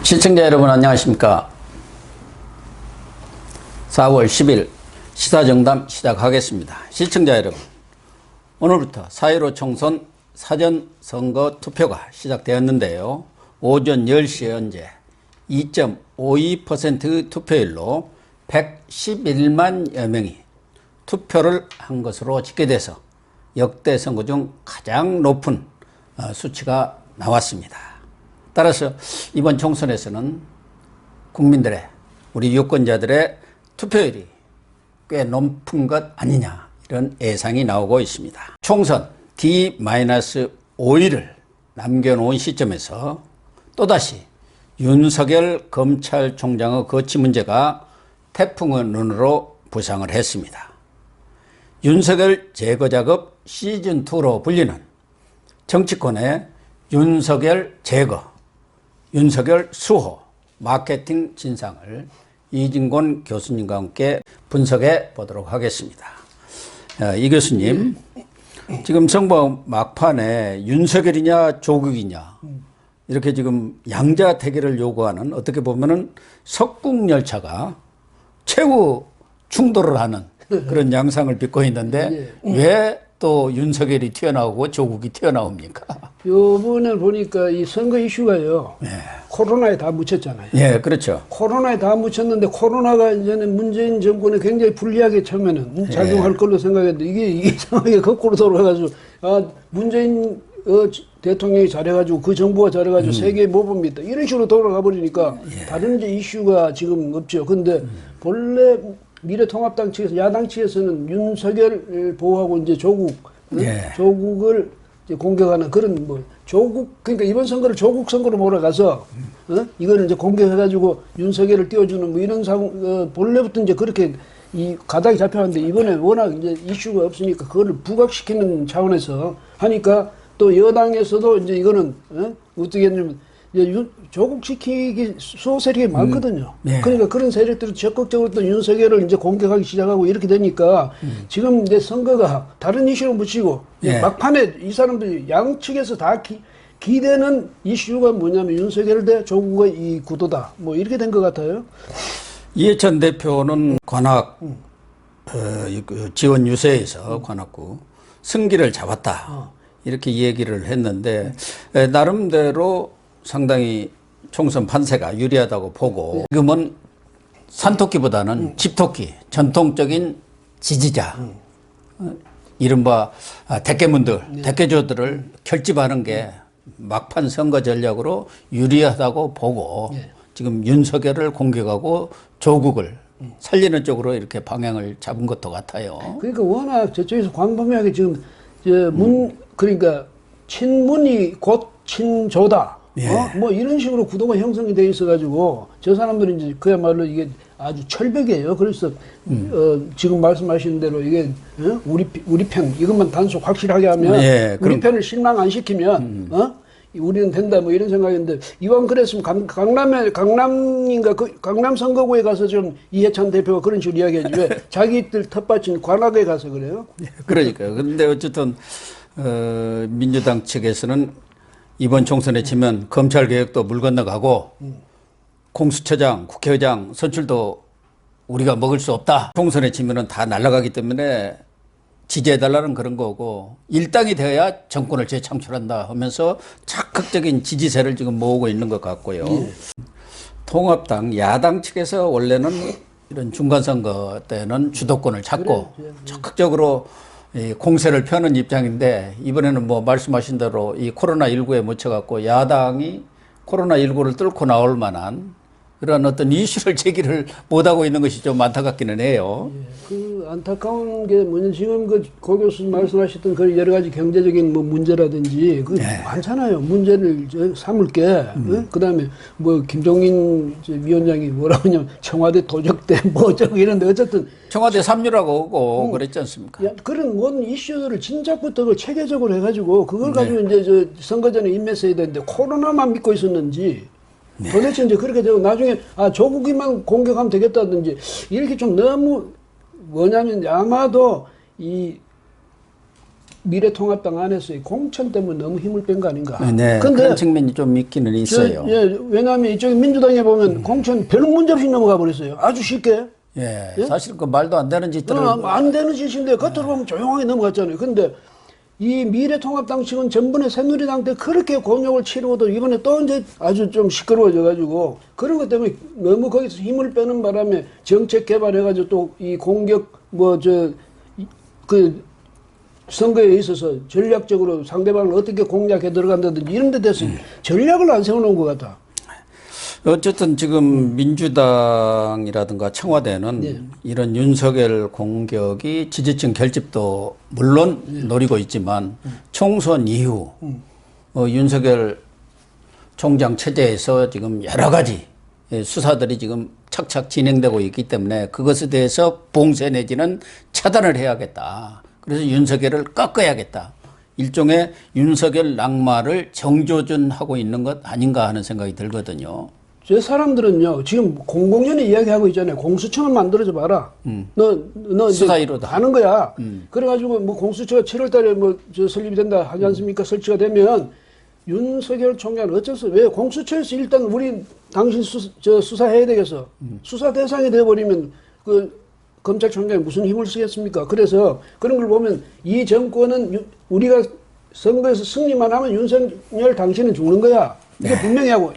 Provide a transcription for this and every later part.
시청자 여러분 안녕하십니까. 4월 10일 시사정담 시작하겠습니다. 시청자 여러분, 오늘부터 4.15 총선 사전선거 투표가 시작되었는데요. 오전 10시에 현재 2.52% 투표율로 111만여 명이 투표를 한 것으로 집계돼서 역대 선거 중 가장 높은 수치가 나왔습니다. 따라서 이번 총선에서는 국민들의, 우리 유권자들의 투표율이 꽤 높은 것 아니냐, 이런 예상이 나오고 있습니다. 총선 D-5일을 남겨놓은 시점에서 또다시 윤석열 검찰총장의 거취 문제가 태풍의 눈으로 부상을 했습니다. 윤석열 제거 작업 시즌2로 불리는 정치권의 윤석열 제거, 윤석열 수호, 마케팅 진상을 이진곤 교수님과 함께 분석해 보도록 하겠습니다. 이 교수님, 지금 선거 막판에 윤석열이냐 조국이냐 이렇게 지금 양자 대결을 요구하는, 어떻게 보면은 석궁열차가 최후 충돌을 하는 그런 양상을 빚고 있는데 왜 또 윤석열이 튀어나오고 조국이 튀어나옵니까? 요번에 보니까 이 선거 이슈가요. 코로나에 다 묻혔잖아요. 예, 그렇죠. 코로나에 다 묻혔는데 코로나가 이제는 문재인 정권에 굉장히 불리하게 처음에는 작용할 걸로 생각했는데 이게 상황이 거꾸로 돌아가지고 문재인 대통령이 잘해가지고 그 정부가 잘해가지고 세계의 모범이다 이런 식으로 돌아가 버리니까 다른 이제 이슈가 지금 없죠. 근데 본래 미래통합당 측에서, 야당 측에서는 윤석열 보호하고 이제 조국, 조국을 이제 공격하는 그런 조국, 그러니까 이번 선거를 조국 선거로 몰아가서, 이거를 이제 공격해가지고 윤석열을 띄워주는 이런 본래부터 이제 그렇게 이 가닥이 잡혀왔는데 이번에 워낙 이제 이슈가 없으니까 그거를 부각시키는 차원에서 하니까 또 여당에서도 이제 이거는, 어떻게 했냐면, 조국시키기 수호 세력이 많거든요. 그러니까 그런 세력들이 적극적으로 또 윤석열을 이제 공격하기 시작하고 이렇게 되니까 지금 이제 선거가 다른 이슈로 묻히고 막판에 이 사람들이 양측에서 다 기대는 이슈가 뭐냐면 윤석열 대 조국의 이 구도다. 이렇게 된 것 같아요. 이해찬 대표는 관악 지원 유세에서 관악구 승기를 잡았다. 이렇게 얘기를 했는데 나름대로 상당히 총선 판세가 유리하다고 보고 지금은 산토끼보다는 집토끼, 전통적인 지지자, 이른바 대깨문들, 대깨조들을 결집하는 게 막판 선거 전략으로 유리하다고 보고 지금 윤석열을 공격하고 조국을 살리는 쪽으로 이렇게 방향을 잡은 것도 같아요. 그러니까 워낙 저쪽에서 광범위하게 지금 그러니까 친문이 곧 친조다. 이런 식으로 구도가 형성이 돼 있어가지고 저 사람들은 이제 그야말로 이게 아주 철벽이에요. 그래서 지금 말씀하신 대로 이게 우리 편 이것만 단속 확실하게 하면 우리 편을 실망 안 시키면 우리는 된다 이런 생각인데 이왕 그랬으면 강남인가 강남 선거구에 가서 좀 이해찬 대표가 그런 식으로 이야기하지 왜 자기들 텃밭인 관악에 가서 그래요? 그러니까요. 그런데 어쨌든 민주당 측에서는 이번 총선에 치면 검찰개혁도 물 건너가고 공수처장, 국회의장 선출도 우리가 먹을 수 없다. 총선에 치면은 다 날아가기 때문에 지지해달라는 그런 거고 일당이 되어야 정권을 재창출한다 하면서 적극적인 지지세를 지금 모으고 있는 것 같고요. 통합당, 야당 측에서 원래는 이런 중간선거 때는 주도권을 잡고 적극적으로 이 공세를 펴는 입장인데 이번에는 말씀하신 대로 이 코로나19에 묻혀갖고 야당이 코로나19를 뚫고 나올 만한 그런 어떤 이슈를 제기를 못하고 있는 것이 좀 안타깝기는 해요. 그 안타까운 게 뭐냐면 지금 고 교수님 말씀하셨던 그 여러 가지 경제적인 문제라든지 많잖아요. 문제를 삼을 게 그다음에 김종인 위원장이 뭐라고 하냐면 청와대 도적대 어쩌고 이런데 어쨌든 청와대 삼류라고 오고 그랬지 않습니까? 그런 모든 이슈들을 진작부터 그걸 체계적으로 해가지고 그걸 가지고 이제 선거 전에 인맥해야 되는데 코로나만 믿고 있었는지 도대체 이제 그렇게 되고 나중에 조국이만 공격하면 되겠다든지 이렇게 좀 너무 뭐냐면 아마도 이 미래통합당 안에서 공천 때문에 너무 힘을 뺀 거 아닌가. 네, 근데 그런 측면이 좀 있기는 있어요. 왜냐하면 이쪽에 민주당에 보면 공천 별 문제 없이 넘어가 버렸어요. 아주 쉽게. 예, 예? 사실 그 말도 안 되는 짓들을 안 되는 짓인데 겉으로 보면 조용하게 넘어갔잖아요. 근데 이 미래통합당 측은 전번에 새누리당 때 그렇게 곤욕을 치르고도 이번에 또 이제 아주 좀 시끄러워져 가지고 그런 것 때문에 너무 거기서 힘을 빼는 바람에 정책 개발해 가지고 또 이 공격 그 선거에 있어서 전략적으로 상대방을 어떻게 공략해 들어간다든지 이런 데 대해서 전략을 안 세워놓은 것 같아. 어쨌든 지금 민주당이라든가 청와대는 이런 윤석열 공격이 지지층 결집도 물론 노리고 있지만 총선 이후 윤석열 총장 체제에서 지금 여러 가지 수사들이 지금 착착 진행되고 있기 때문에 그것에 대해서 봉쇄 내지는 차단을 해야겠다. 그래서 윤석열을 꺾어야겠다. 일종의 윤석열 낙마를 정조준하고 있는 것 아닌가 하는 생각이 들거든요. 저 사람들은요, 지금 공공연히 이야기하고 있잖아요. 공수처만 만들어줘 봐라. 너 수사 이제 1호다. 가는 거야. 그래가지고 뭐 공수처가 7월 달에 설립이 된다 하지 않습니까? 설치가 되면 윤석열 총장은 어쩔 수, 왜 공수처에서 일단 우리 당신 수사해야 되겠어. 수사 대상이 돼버리면 그 검찰총장이 무슨 힘을 쓰겠습니까? 그래서 그런 걸 보면 이 정권은 우리가 선거에서 승리만 하면 윤석열 당신은 죽는 거야. 이게 분명히 하고,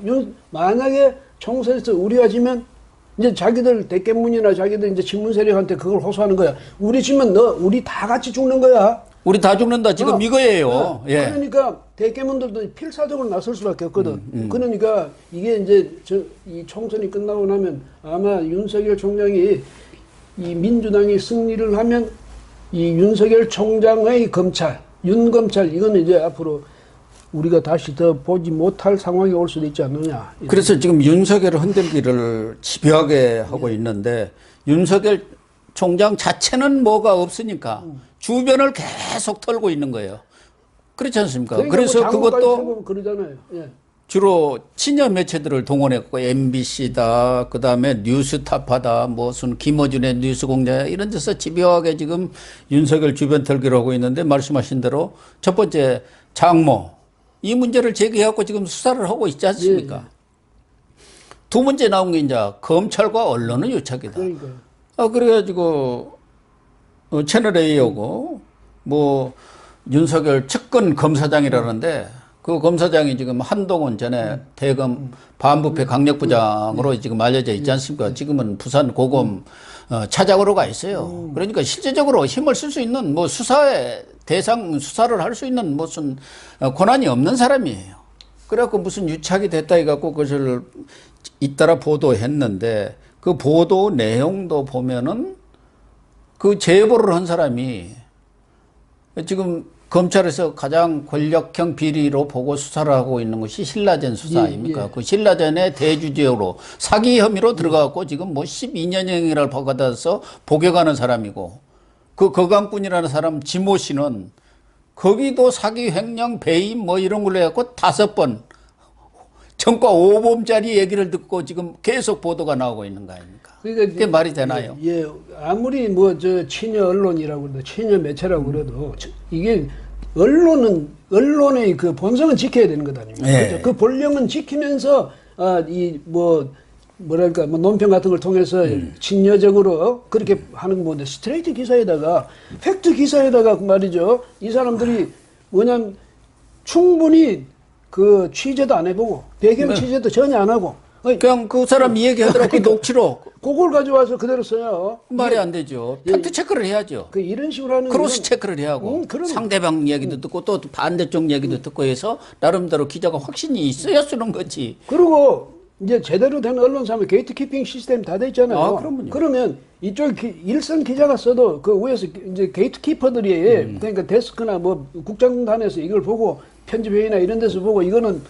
만약에 총선에서 우리가 지면, 이제 자기들 대깨문이나 자기들 이제 친문 세력한테 그걸 호소하는 거야. 우리 지면 우리 다 같이 죽는 거야. 우리 다 죽는다. 지금 이거예요. 예. 그러니까 대깨문들도 필사적으로 나설 수밖에 없거든. 그러니까 이게 이제 이 총선이 끝나고 나면 아마 윤석열 총장이 이 민주당이 승리를 하면 이 윤석열 총장의 검찰, 윤검찰, 이거는 이제 앞으로 우리가 다시 더 보지 못할 상황이 올 수도 있지 않느냐. 그래서 지금 윤석열을 흔들기를 집요하게 하고 있는데 윤석열 총장 자체는 뭐가 없으니까 주변을 계속 털고 있는 거예요. 그렇지 않습니까? 그러니까 그래서 뭐 그것도 그러잖아요. 예. 주로 친여 매체들을 동원했고 MBC다, 그 다음에 뉴스타파다, 무슨 김어준의 뉴스공장 이런 데서 집요하게 지금 윤석열 주변 털기를 하고 있는데 말씀하신 대로 첫 번째 장모 이 문제를 제기해갖고 지금 수사를 하고 있지 않습니까? 예. 두 번째 나온 게 이제 검찰과 언론은 유착이다. 그러니까요. 그래가지고 채널A하고 뭐 윤석열 측근 검사장이라는데 그 검사장이 지금 한동훈 전에 대검 반부패 강력부장으로 지금 알려져 있지 않습니까? 지금은 부산 고검 차장으로 가 있어요. 그러니까 실제적으로 힘을 쓸 수 있는 뭐 수사의 대상 수사를 할 수 있는 무슨 권한이 없는 사람이에요. 그래갖고 무슨 유착이 됐다 해갖고 그것을 잇따라 보도했는데 그 보도 내용도 보면은 그 제보를 한 사람이 지금 검찰에서 가장 권력형 비리로 보고 수사를 하고 있는 것이 신라젠 수사 아닙니까? 그 신라젠의 대주주로 사기 혐의로 들어가고 지금 뭐 12년형이라고 받아서 복역하는 사람이고 그 거강꾼이라는 사람 지모 씨는 거기도 사기 횡령 배임 뭐 이런 걸로 해갖고 5번 전과 5범짜리 얘기를 듣고 지금 계속 보도가 나오고 있는 거 아닙니까? 그러니까 그게 말이 되나요? 예, 아무리 뭐 친여 언론이라고 그래도 친여 매체라고 그래도 이게 언론의 그 본성은 지켜야 되는 것 아닙니까? 예. 그렇죠? 그 본령은 지키면서 뭐랄까 논평 같은 걸 통해서 친여적으로 그렇게 하는 건데 스트레이트 기사에다가 팩트 기사에다가 말이죠. 이 사람들이 뭐냐면 충분히 그 취재도 안 해보고 배경 취재도 전혀 안 하고 그냥 그 사람 얘기하더라고 그 녹취록 그걸 가져와서 그대로 써요. 말이 안 되죠. 팩트 체크를 해야죠. 그 이런 식으로 하는 크로스 거는 체크를 해야 하고 상대방 얘기도 듣고 또 반대쪽 얘기도 듣고 해서 나름대로 기자가 확신이 있어야 쓰는 거지. 그리고 이제 제대로 된 언론사면 게이트키핑 시스템 다 돼 있잖아요. 아, 그럼요. 그러면 이쪽 일선 기자가 써도 그 위에서 이제 게이트키퍼들이 그러니까 데스크나 뭐 국장단에서 이걸 보고 편집회의나 이런 데서 보고 이거는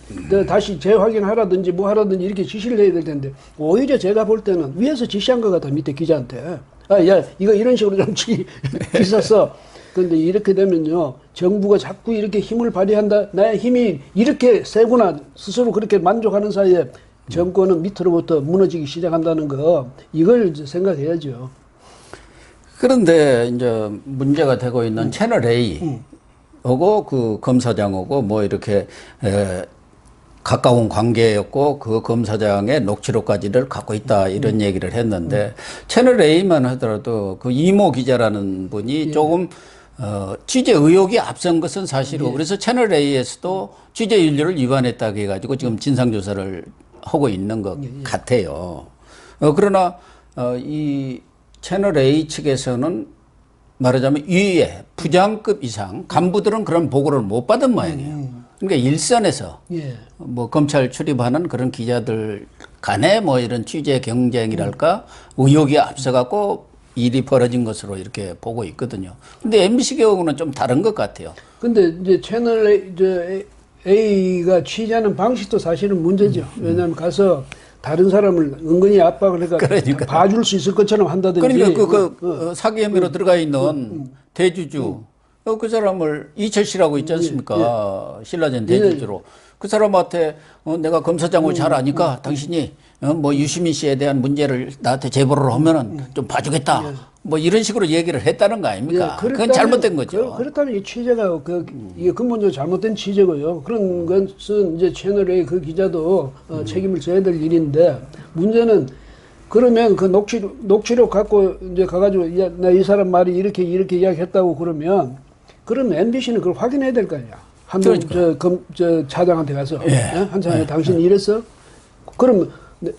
다시 재확인하라든지 뭐 하라든지 이렇게 지시를 해야 될 텐데 오히려 제가 볼 때는 위에서 지시한 것 같아 밑에 기자한테 야 이거 이런 식으로 좀 기사 써. 그런데 이렇게 되면요 정부가 자꾸 이렇게 힘을 발휘한다 나의 힘이 이렇게 세구나 스스로 그렇게 만족하는 사이에 정권은 밑으로부터 무너지기 시작한다는 거 이걸 이제 생각해야죠. 그런데 이제 문제가 되고 있는 채널 A 하고 그 검사장하고 뭐 이렇게 가까운 관계였고 그 검사장의 녹취록까지를 갖고 있다 이런 얘기를 했는데 채널 A만 하더라도 그 이모 기자라는 분이 조금 취재 의혹이 앞선 것은 사실이고 그래서 채널 A에서도 취재 윤리를 위반했다고 해가지고 지금 진상조사를 하고 있는 것 같아요. 그러나 이 채널 A 측에서는 말하자면 위에 부장급 이상 간부들은 그런 보고를 못 받은 모양이에요. 그러니까 일선에서 뭐 검찰 출입하는 그런 기자들 간에 뭐 이런 취재 경쟁이랄까 의혹이 앞서갖고 일이 벌어진 것으로 이렇게 보고 있거든요. 근데 MBC 경우는 좀 다른 것 같아요. 근데 이제 채널 A가 취재하는 방식도 사실은 문제죠. 왜냐하면 가서 다른 사람을 은근히 압박을 그러니까 봐줄 수 있을 것처럼 한다든지. 그러니까 사기 혐의로 들어가 있는 대주주 그 사람을 이철 씨라고 있지 않습니까? 신라젠 대주주로. 그 사람한테 내가 검사장을 잘 아니까 당신이 뭐 유시민 씨에 대한 문제를 나한테 제보를 하면은 좀 봐주겠다. 뭐 이런 식으로 얘기를 했다는 거 아닙니까? 그건 잘못된 거죠. 그렇다면 이 취재가 이게 근본적으로 잘못된 취재고요. 그런 것은 이제 채널A 그 기자도 책임을 져야 될 일인데 문제는 그러면 그 녹취록 갖고 이제 가가지고 나 이 사람 말이 이렇게 이야기했다고 그러면 MBC는 그걸 확인해야 될 거 아니야. 한번 저 차장한테 가서 한 차장에 당신이 이랬어? 그럼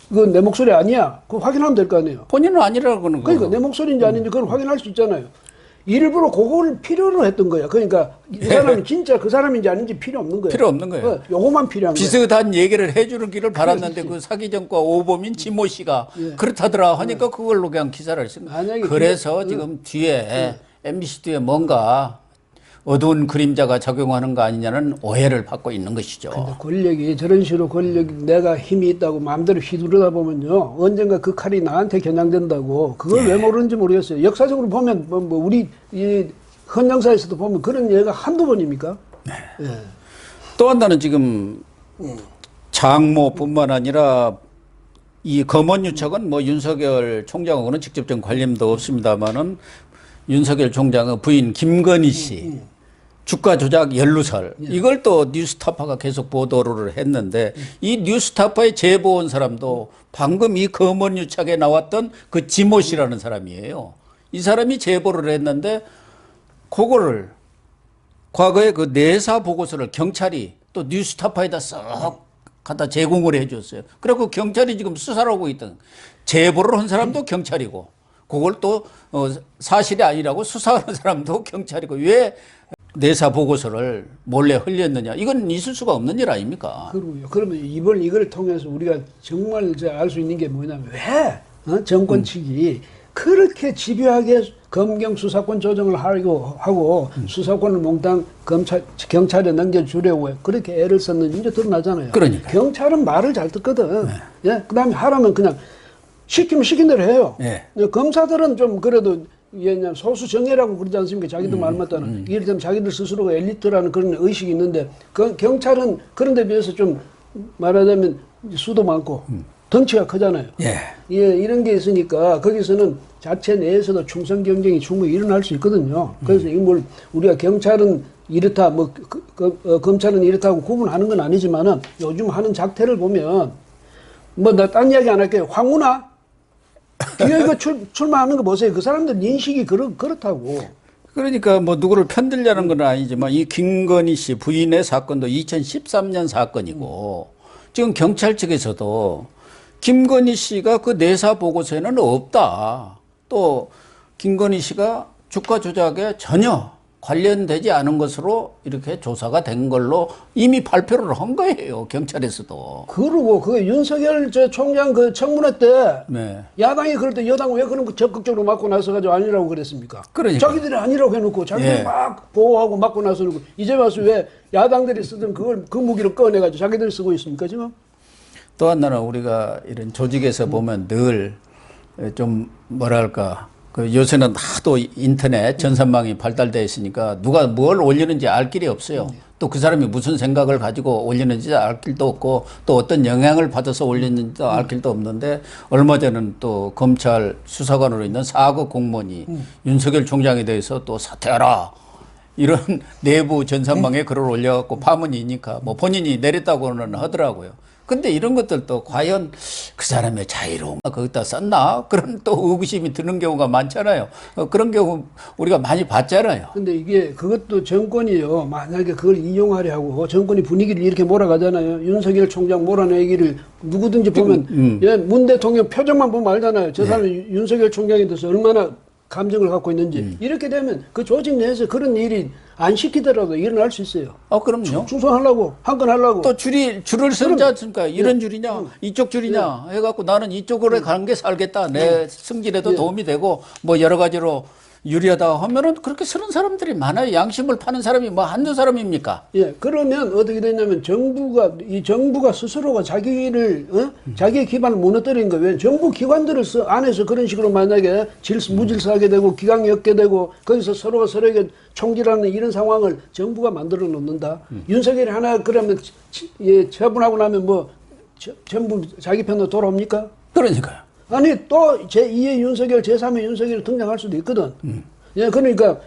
그건 내 목소리 아니야. 그거 확인하면 될 거 아니에요. 본인은 아니라고 그러는 거예요. 그러니까 내 목소리인지 아닌지 그걸 확인할 수 있잖아요. 일부러 그걸 필요로 했던 거야. 그러니까 이 사람이 진짜 그 사람인지 아닌지 필요 없는 거예요. 필요 없는 거예요. 요거만 필요한 거예요. 비슷한 얘기를 해주는 길을 바랐는데 그 사기전과 오범인 지모 씨가 그렇다더라 하니까 그걸로 그냥 기사를 쓴 거예요. 그래서 지금 뒤에 MBC 뒤에 뭔가 어두운 그림자가 작용하는 거 아니냐는 오해를 받고 있는 것이죠. 근데 권력이 저런 식으로 내가 힘이 있다고 마음대로 휘두르다 보면요. 언젠가 그 칼이 나한테 겨냥된다고. 그걸 왜 모르는지 모르겠어요. 역사적으로 보면 뭐 우리 이 헌정사에서도 보면 그런 예가 한두 번입니까? 또 하나는 지금 장모뿐만 아니라 이 검언유착은 뭐 윤석열 총장하고는 직접적 관련도 없습니다만은 윤석열 총장의 부인 김건희 씨 주가 조작 연루설 이걸 또 뉴스타파가 계속 보도를 했는데 이 뉴스타파에 제보 온 사람도 방금 이 검언유착에 나왔던 그 지모 씨라는 사람이에요. 이 사람이 제보를 했는데 그거를 과거에 그 내사 보고서를 경찰이 또 뉴스타파에다 썩 갖다 제공을 해줬어요. 그래고 경찰이 지금 수사를 하고 있던 제보를 한 사람도 경찰이고 그걸 또 사실이 아니라고 수사하는 사람도 경찰이고 왜 내사 보고서를 몰래 흘렸느냐 이건 있을 수가 없는 일 아닙니까? 그러면 이걸 통해서 우리가 정말 알 수 있는 게 뭐냐면 왜 정권 측이 그렇게 집요하게 검경 수사권 조정을 하고 수사권을 몽땅 경찰에 넘겨주려고 그렇게 애를 썼는지 이제 드러나잖아요. 그러니까 경찰은 말을 잘 듣거든. 그다음에 하라면 그냥 시키면 시킨 대로 해요. 검사들은 좀 그래도 소수 정예라고 그러지 않습니까? 자기들 말 맞다는. 이를테면 자기들 스스로가 엘리트라는 그런 의식이 있는데 경찰은 그런 데 비해서 좀 말하자면 수도 많고 덩치가 크잖아요. 이런 게 있으니까 거기서는 자체 내에서도 충성 경쟁이 충분히 일어날 수 있거든요. 그래서 이걸 우리가 경찰은 이렇다, 검찰은 이렇다고 구분하는 건 아니지만은 요즘 하는 작태를 보면 나 딴 이야기 안 할게요. 황운하 이거 출마하는 거 보세요. 그 사람들 인식이 그렇다고. 그러니까 뭐 누구를 편들려는 건 아니지만 이 김건희 씨 부인의 사건도 2013년 사건이고 지금 경찰 측에서도 김건희 씨가 그 내사 보고서에는 없다. 또 김건희 씨가 주가 조작에 전혀 관련되지 않은 것으로 이렇게 조사가 된 걸로 이미 발표를 한 거예요. 경찰에서도. 그러고 그 윤석열 총장 그 청문회 때 야당이 그럴 때 여당은 왜 그런 거 적극적으로 막고 나서가지고 아니라고 그랬습니까? 그러니까. 자기들이 아니라고 해놓고 자기들이 막 보호하고 막고 나서고 이제 와서 왜 야당들이 쓰던 그 무기를 꺼내가지고 자기들이 쓰고 있습니까 지금? 또 하나는 우리가 이런 조직에서 보면 늘 좀 뭐랄까 그 요새는 하도 인터넷 전산망이 발달되어 있으니까 누가 뭘 올리는지 알 길이 없어요. 또 그 사람이 무슨 생각을 가지고 올리는지 알 길도 없고 또 어떤 영향을 받아서 올리는지도 알 길도 없는데 얼마 전에는 또 검찰 수사관으로 있는 4급 공무원이 윤석열 총장에 대해서 또 사퇴하라 이런 내부 전산망에 글을 올려갖고 파문이니까 뭐 본인이 내렸다고는 하더라고요. 근데 이런 것들도 과연 그 사람의 자유로움 거기다 썼나? 그런 또 의구심이 드는 경우가 많잖아요. 그런 경우 우리가 많이 봤잖아요. 근데 이게 그것도 정권이요. 만약에 그걸 이용하려고 정권이 분위기를 이렇게 몰아가잖아요. 윤석열 총장 몰아내기를 누구든지 보면 예, 문 대통령 표정만 보면 알잖아요. 저 사람이 윤석열 총장에 대해서 얼마나 감정을 갖고 있는지. 이렇게 되면 그 조직 내에서 그런 일이 안 시키더라도 일어날 수 있어요. 그럼요. 충성하려고 한 건 하려고. 또 줄을 서지 않습니까? 이런 줄이냐, 이쪽 줄이냐 해갖고 나는 이쪽으로 가는 게 살겠다. 내 승진에도 도움이 되고 뭐 여러 가지로 유리하다 하면은 그렇게 쓰는 사람들이 많아요. 양심을 파는 사람이 뭐 한두 사람입니까? 예, 그러면 어떻게 되냐면 정부가 스스로가 자기를 자기의 기반을 무너뜨린 거예요. 왜 정부 기관들을 안에서 그런 식으로 만약에 무질서하게 되고 기강이 없게 되고 거기서 서로가 서로에게 총질하는 이런 상황을 정부가 만들어 놓는다. 윤석열이 하나 그러면 처분하고 나면 뭐 전부 자기 편으로 돌아옵니까? 그러니까요. 아니 또 제2의 윤석열, 제3의 윤석열이 등장할 수도 있거든. 예, 그러니까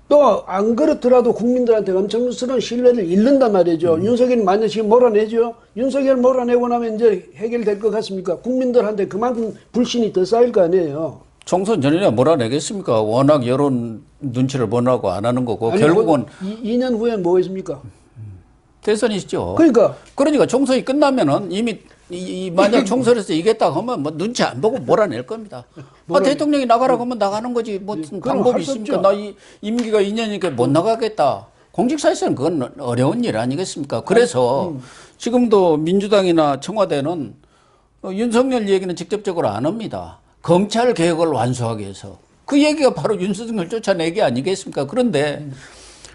또 안 그렇더라도 국민들한테 엄청스러운 신뢰를 잃는단 말이죠. 윤석열이 만약 지금 몰아내죠. 윤석열 몰아내고 나면 이제 해결될 것 같습니까? 국민들한테 그만큼 불신이 더 쌓일 거 아니에요. 총선 전이나 몰아내겠습니까? 워낙 여론 눈치를 보라고 안 하는 거고 결국은 2년 후에 뭐 있습니까? 대선이시죠. 그러니까 총선이 끝나면은 이미 만약 총선에서 이겼다 하면 뭐 눈치 안 보고 몰아낼 겁니다. 대통령이 나가라고 하면 나가는 거지. 뭐 방법이 있습니까? 나 임기가 2년이니까 못 나가겠다. 공직사에서는 그건 어려운 일 아니겠습니까? 그래서 지금도 민주당이나 청와대는 윤석열 얘기는 직접적으로 안 합니다. 검찰 개혁을 완수하기 위해서. 그 얘기가 바로 윤석열 쫓아내기 아니겠습니까? 그런데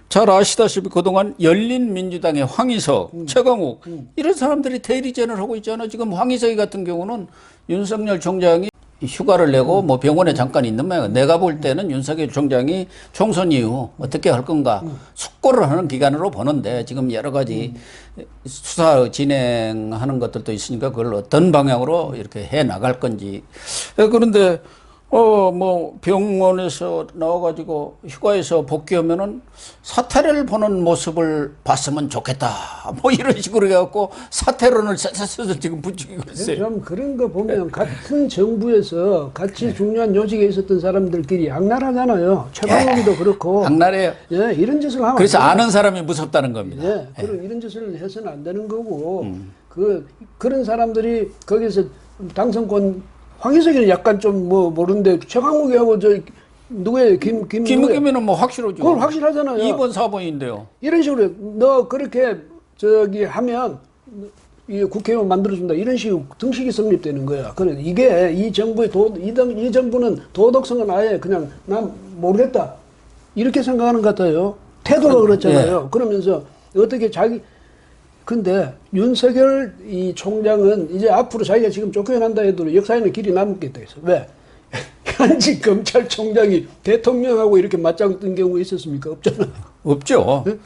잘 아시다시피 그동안 열린민주당의 황희석, 최강욱 이런 사람들이 대리전을 하고 있잖아요. 지금 황희석이 같은 경우는 윤석열 총장이 휴가를 내고 뭐 병원에 잠깐 있는 모양. 내가 볼 때는 윤석열 총장이 총선 이후 어떻게 할 건가 숙고를 하는 기간으로 보는데 지금 여러 가지 수사 진행하는 것들도 있으니까 그걸 어떤 방향으로 이렇게 해 나갈 건지. 그런데 뭐 병원에서 나와가지고 휴가에서 복귀하면은 사퇴를 보는 모습을 봤으면 좋겠다. 뭐 이런 식으로 해갖고 사퇴론을 쎄쎄쎄 지금 붙이고 있어요. 좀 그런 거 보면 같은 정부에서 같이 중요한 요직에 있었던 사람들끼리 악랄하잖아요. 최강욱이도 그렇고. 악랄해요. 예, 이런 짓을 하면. 그래서 아는 사람이 무섭다는 겁니다. 예, 그리고 이런 짓을 해서는 안 되는 거고. 그런 사람들이 거기서 당선권 황희석이는 약간 좀 뭐 모르는데 최강욱이하고 누구예요? 김우겸이는 뭐 확실하죠. 그건 확실하잖아요. 2번, 4번인데요. 이런 식으로 너 그렇게 하면 이 국회의원 만들어준다 이런 식으로 등식이 성립되는 거야. 그래 이게 이 정부의 이 정부는 도덕성은 아예 그냥 난 모르겠다 이렇게 생각하는 것 같아요. 태도가 그렇잖아요. 예. 그러면서 어떻게 근데 윤석열 이 총장은 이제 앞으로 자기가 지금 쫓겨난다 해도 역사에는 길이 남겠다 해서 왜? 현직 검찰총장이 대통령하고 이렇게 맞짱 뜬 경우가 있었습니까? 없잖아요. 없죠. 네?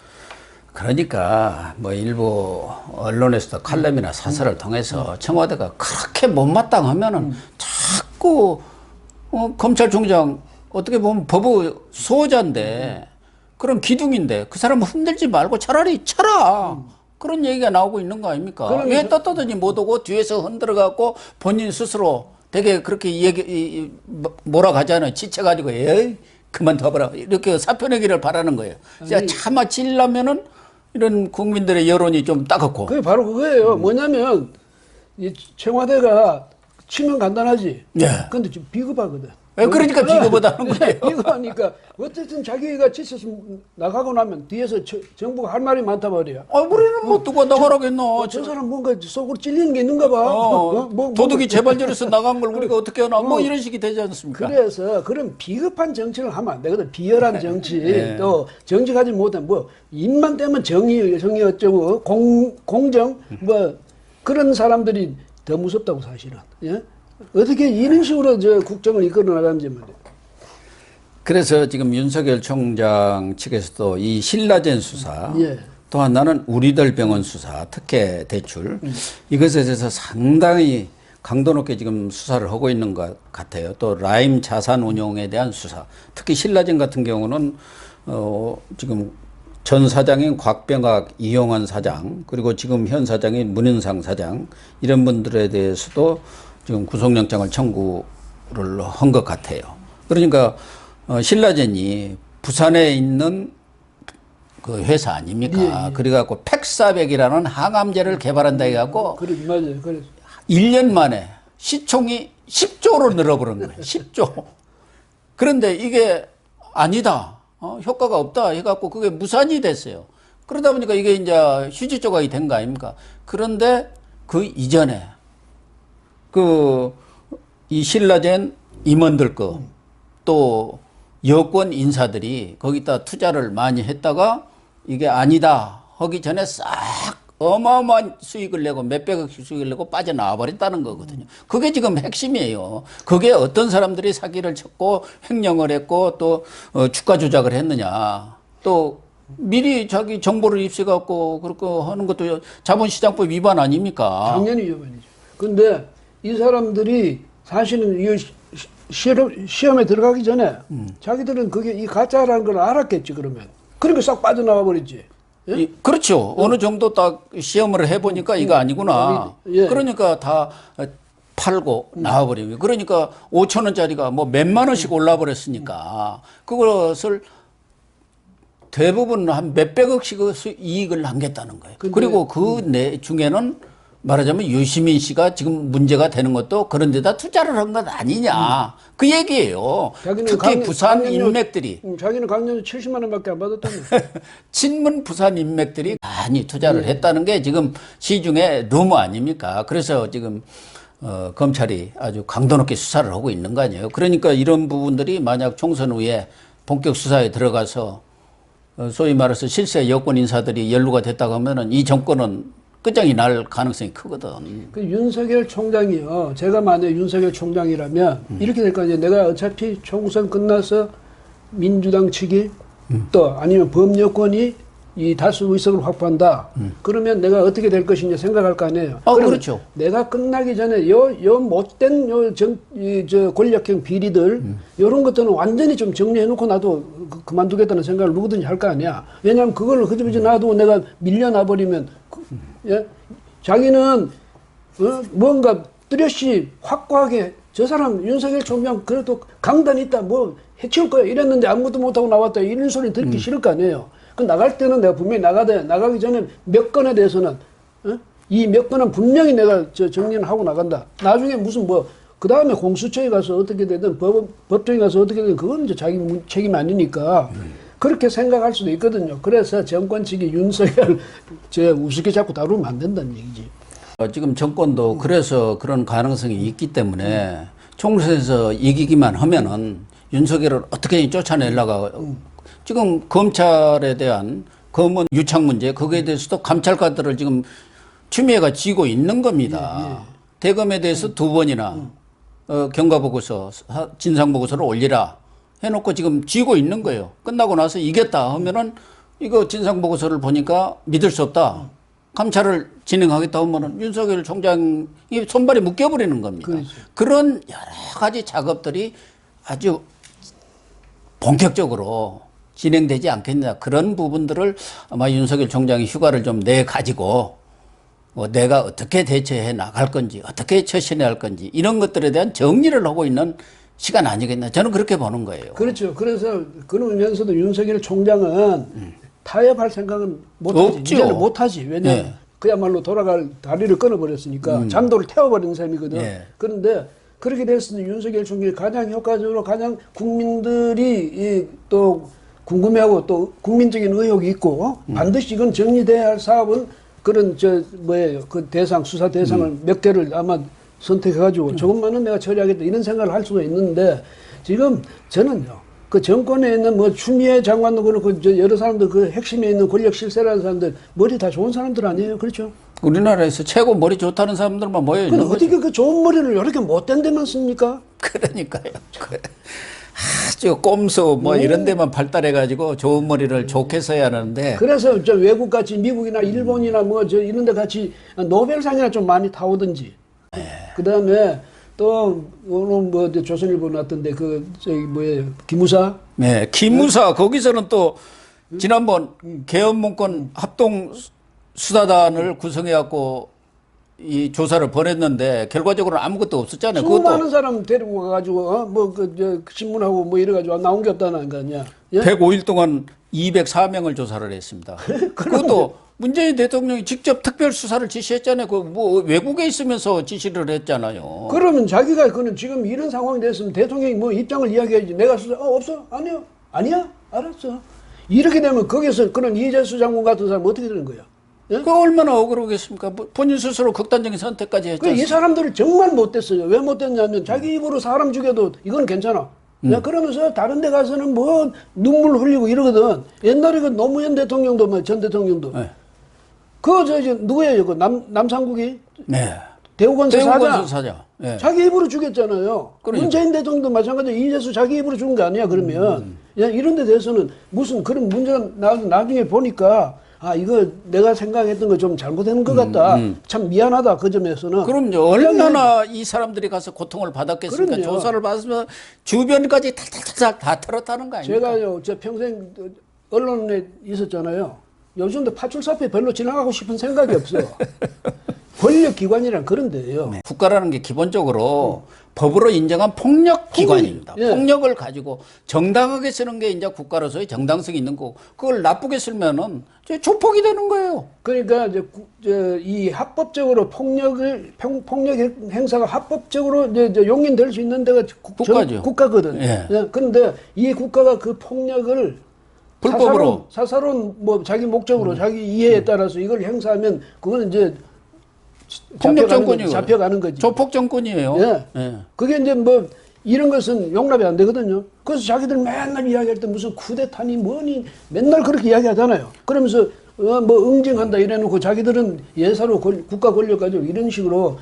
그러니까 뭐 일부 언론에서도 칼럼이나 사설을 통해서 청와대가 그렇게 못마땅하면은 자꾸 검찰총장 어떻게 보면 법의 수호자인데 그런 기둥인데 그 사람을 흔들지 말고 차라리 쳐라. 그런 얘기가 나오고 있는 거 아닙니까? 왜 떳떳하니 못 오고 뒤에서 흔들어갖고 본인 스스로 되게 그렇게 몰아가잖아요. 지쳐가지고 에이 그만둬봐라 이렇게 사표 내기를 바라는 거예요. 참아치려면은 이런 국민들의 여론이 좀 따갑고. 그게 바로 그거예요. 뭐냐면 이 청와대가 치면 간단하지. 예. 근데 좀 비겁하거든. 그러니까 비겁하다는 거예요. 비겁하니까 어쨌든 자기가 지쳐서 나가고 나면 뒤에서 정부가 할 말이 많단 말이야. 우리는 뭐 누가 나가라겠노. 저 사람 뭔가 속으로 찔리는 게 있는가 봐. 도둑이 제발저려서 나간 걸 우리가 어떻게 하나. 뭐 이런 식이 되지 않습니까? 그래서 그런 비겁한 정치를 하면 안 되거든. 비열한 정치. 네. 또 정직하지 못한 뭐 입만 떼면 정의 어쩌고 공정 뭐 그런 사람들이 더 무섭다고 사실은. 예? 어떻게 이런 식으로 국정을 이끌어 나가는지 말이에요. 그래서 지금 윤석열 총장 측에서도 이 신라젠 수사, 예. 또 하나는 우리들 병원 수사, 특혜 대출, 이것에 대해서 상당히 강도 높게 지금 수사를 하고 있는 것 같아요. 또 라임 자산 운용에 대한 수사, 특히 신라젠 같은 경우는 지금 전 사장인 곽병학, 이용환 사장, 그리고 지금 현 사장인 문현상 사장, 이런 분들에 대해서도 지금 구속영장을 청구를 한 것 같아요. 그러니까 신라젠이 부산에 있는 그 회사 아닙니까? 예. 그래갖고 팩사백이라는 항암제를 개발한다 해갖고 그래, 맞아요. 그래. 1년 만에 시총이 10조로 늘어버린 거예요. 10조. 그런데 이게 아니다. 효과가 없다 해갖고 그게 무산이 됐어요. 그러다 보니까 이게 이제 휴지 조각이 된 거 아닙니까? 그런데 그 이전에 이 신라젠 임원들 또 여권 인사들이 거기다 투자를 많이 했다가 이게 아니다 하기 전에 싹 어마어마한 수익을 내고 몇백억씩 수익을 내고 빠져나와 버렸다는 거거든요. 그게 지금 핵심이에요. 그게 어떤 사람들이 사기를 쳤고 횡령을 했고 또 주가 조작을 했느냐. 또 미리 자기 정보를 입수해갖고 그렇게 하는 것도 자본시장법 위반 아닙니까? 당연히 위반이죠. 근데 이 사람들이 사실은 이 시험에 들어가기 전에 자기들은 그게 이 가짜라는 걸 알았겠지, 그러면. 그러니까 싹 빠져나와 버렸지. 예? 그렇죠. 어느 정도 딱 시험을 해보니까 이거 아니구나. 예. 그러니까 다 팔고 나와버리고. 그러니까 5천 원짜리가 뭐 몇만 원씩 올라버렸으니까 그것을 대부분 한 몇백억씩 이익을 남겼다는 거예요. 그리고 그 중에는 말하자면 유시민 씨가 지금 문제가 되는 것도 그런 데다 투자를 한 것 아니냐. 그 얘기예요. 특히 부산 인맥들이. 자기는 강연료 70만 원밖에 안 받았다며. 친문 부산 인맥들이 많이 투자를 했다는 게 지금 시중에 루머 아닙니까? 그래서 지금 검찰이 아주 강도 높게 수사를 하고 있는 거 아니에요. 그러니까 이런 부분들이 만약 총선 후에 본격 수사에 들어가서 소위 말해서 실세 여권 인사들이 연루가 됐다고 하면은 이 정권은 끝장이 날 가능성이 크거든. 그 윤석열 총장이요. 제가 만약 윤석열 총장이라면 이렇게 될 거 아니에요. 내가 어차피 총선 끝나서 민주당 측이 또 아니면 범여권이 이 다수 의석을 확보한다. 그러면 내가 어떻게 될 것이냐 생각할 거 아니에요. 그렇죠. 내가 끝나기 전에 요 못된 저 권력형 비리들 이런 것들은 완전히 좀 정리해놓고 나도 그만두겠다는 생각을 누구든지 할 거 아니야. 왜냐하면 그걸 그저그저 놔두고 내가 밀려나 버리면 예? 자기는 뭔가 뚜렷이 확고하게 저 사람 윤석열 총장 그래도 강단이 있다 뭐 해치울 거야 이랬는데 아무것도 못하고 나왔다 이런 소리 듣기 싫을 거 아니에요. 그 나갈 때는 내가 분명히 나가기 전에 몇 건에 대해서는 이 몇 건은 분명히 내가 정리는 하고 나간다. 나중에 무슨 그 다음에 공수처에 가서 어떻게 되든 법정에 가서 어떻게 되든 그건 이제 자기 책임 아니니까 그렇게 생각할 수도 있거든요. 그래서 정권 측이 윤석열 우습게 자꾸 다루면 안 된다는 얘기지. 지금 정권도 그래서 그런 가능성이 있기 때문에 총선에서 이기기만 하면은 윤석열을 어떻게 쫓아내려고 지금 검찰에 대한 검언 유착 문제 거기에 대해서도 감찰관들을 지금 추미애가 쥐고 있는 겁니다. 대검에 대해서 2번이나 경과보고서 진상보고서를 올리라 해놓고 지금 쥐고 있는 거예요. 끝나고 나서 이겼다 하면은 이거 진상보고서를 보니까 믿을 수 없다. 감찰을 진행하겠다 하면은 윤석열 총장이 손발이 묶여버리는 겁니다. 그렇죠. 그런 여러 가지 작업들이 아주 본격적으로 진행되지 않겠냐. 그런 부분들을 아마 윤석열 총장이 휴가를 좀 내 가지고 내가 어떻게 대처해 나갈 건지, 어떻게 처신해야 할 건지 이런 것들에 대한 정리를 하고 있는 시간 아니겠나. 저는 그렇게 보는 거예요. 그렇죠. 그래서 그러면서도 윤석열 총장은 타협할 생각은 못하지. 이제는 못하지. 왜냐하면 그야말로 돌아갈 다리를 끊어버렸으니까 잠도를 태워버린 셈이거든. 그런데 그렇게 됐을 때 윤석열 총장이 가장 효과적으로 가장 국민들이 또 궁금해하고 또 국민적인 의혹이 있고 반드시 이건 정리돼야 할 사업은 그런 그 대상 수사 대상을 몇 개를 아마 선택해가지고 조금만은 내가 처리하겠다 이런 생각을 할 수가 있는데 지금 저는요 그 정권에 있는 추미애 장관도 그렇고 여러 사람들 그 핵심에 있는 권력 실세라는 사람들 머리 다 좋은 사람들 아니에요, 그렇죠? 우리나라에서 최고 머리 좋다는 사람들만 모여 있는 거죠. 어떻게 그 좋은 머리를 이렇게 못된 데만 씁니까? 그러니까요. 아주 꼼수 이런 데만 발달해가지고 좋은 머리를 좋게 써야 하는데. 그래서 외국 같이 미국이나 일본이나 이런 데 같이 노벨상이나 좀 많이 타오든지. 그 다음에 또 오늘 뭐 조선일보 났던데 그 저기 뭐예요 기무사 네, 기무사 거기서는 또 지난번 계엄문건 합동 수사단을 구성해 갖고 이 조사를 벌였는데 결과적으로는 아무것도 없었잖아요. 수많은 사람 데리고 가가지고 뭐그 신문하고 뭐 이래가지고 나온 게 없다는 거 아니야? 예? 105일 동안 204명을 조사를 했습니다. 그것도 문재인 대통령이 직접 특별 수사를 지시했잖아요. 그 뭐 외국에 있으면서 지시를 했잖아요. 그러면 자기가 그는 지금 이런 상황이 됐으면 대통령이 뭐 입장을 이야기해야지. 내가 수사 없어 아니요 아니야 알았어. 이렇게 되면 거기서 그런 이재수 장군 같은 사람 어떻게 되는 거야? 예? 그 얼마나 억울하겠습니까? 본인 스스로 극단적인 선택까지 했죠. 이 사람들이 정말 못됐어요. 왜 못됐냐면 자기 입으로 사람 죽여도 이건 괜찮아. 야, 그러면서 다른 데 가서는 뭐 눈물 흘리고 이러거든. 옛날에 그 노무현 대통령도 뭐 전 대통령도 네. 누구예요? 그 남상국이 네. 대우건설 사장. 사장. 네. 자기 입으로 죽였잖아요. 그러니까. 문재인 대통령도 마찬가지로 이재수 자기 입으로 죽은 거 아니야 그러면. 야, 이런 데 대해서는 무슨 그런 문제가 나중에 보니까 아 이거 내가 생각했던 거 좀 잘못된 것 같다. 참 미안하다 그 점에서는. 그럼요. 얼마나 이 사람들이 가서 고통을 받았겠습니까? 그럼요. 조사를 받으면 주변까지 탈탈탈 다 털었다는 거 아닙니까? 제가요, 저 평생 언론에 있었잖아요. 요즘도 파출소에 별로 지나가고 싶은 생각이 없어. 권력기관이란 그런 데예요. 네. 국가라는 게 기본적으로 법으로 인정한 폭력기관입니다. 예. 폭력을 가지고 정당하게 쓰는 게 이제 국가로서의 정당성이 있는 거고, 그걸 나쁘게 쓰면은 조폭이 되는 거예요. 그러니까 이제 이 합법적으로 폭력 행사가 합법적으로 이제 용인될 수 있는 데가 국가죠. 국가거든. 예. 그런데 이 국가가 그 폭력을 불법으로. 사사로운 뭐 자기 목적으로 자기 이해에 따라서 이걸 행사하면 그거는 이제 폭력 정권이고 잡혀가는 거지. 조폭 정권이에요. 예. 예. 그게 이제 뭐 이런 것은 용납이 안 되거든요. 그래서 자기들 맨날 이야기할 때 무슨 쿠데타니 뭐니 맨날 그렇게 이야기하잖아요. 그러면서 뭐 응징한다 이래놓고 자기들은 예사로 국가 권력 가지고 이런 식으로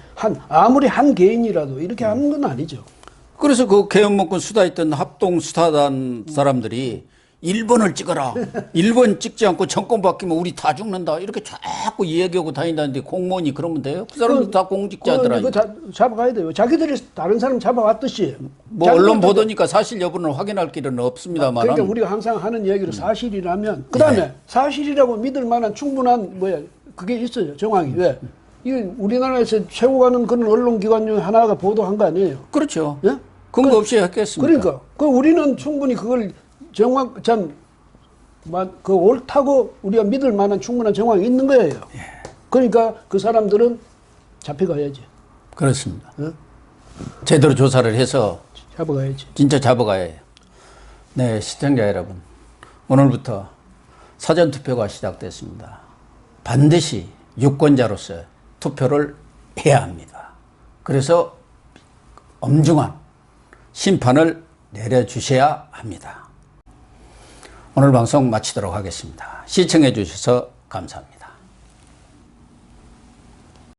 아무리 한 개인이라도 이렇게 하는 건 아니죠. 그래서 그 계엄문건 수사했던 합동 수사단 사람들이 1번을 찍어라. 1번 찍지 않고 정권 바뀌면 우리 다 죽는다. 이렇게 자꾸 이야기하고 다닌다는데 공무원이 그러면 돼요? 그 사람들 다 공직자들 아니에요? 잡아가야 돼요. 자기들이 다른 사람 잡아왔듯이. 뭐 언론 보도니까 사실 여부는 확인할 길은 없습니다만. 그러니까 우리가 항상 하는 이야기로 사실이라면 그다음에 사실이라고 믿을 만한 충분한 그게 있어요. 정황이. 왜? 이 우리나라에서 최고 가는 그런 언론기관 중에 하나가 보도한 거 아니에요. 그렇죠. 예? 근거 없이 했겠습니까? 그러니까 우리는 충분히 그걸 그 옳다고 우리가 믿을 만한 충분한 정황이 있는 거예요. 그러니까 그 사람들은 잡혀가야지. 그렇습니다. 어? 제대로 조사를 해서 잡아가야지. 진짜 잡아가야 해요. 네, 시청자 여러분. 오늘부터 사전투표가 시작됐습니다. 반드시 유권자로서 투표를 해야 합니다. 그래서 엄중한 심판을 내려주셔야 합니다. 오늘 방송 마치도록 하겠습니다. 시청해 주셔서 감사합니다.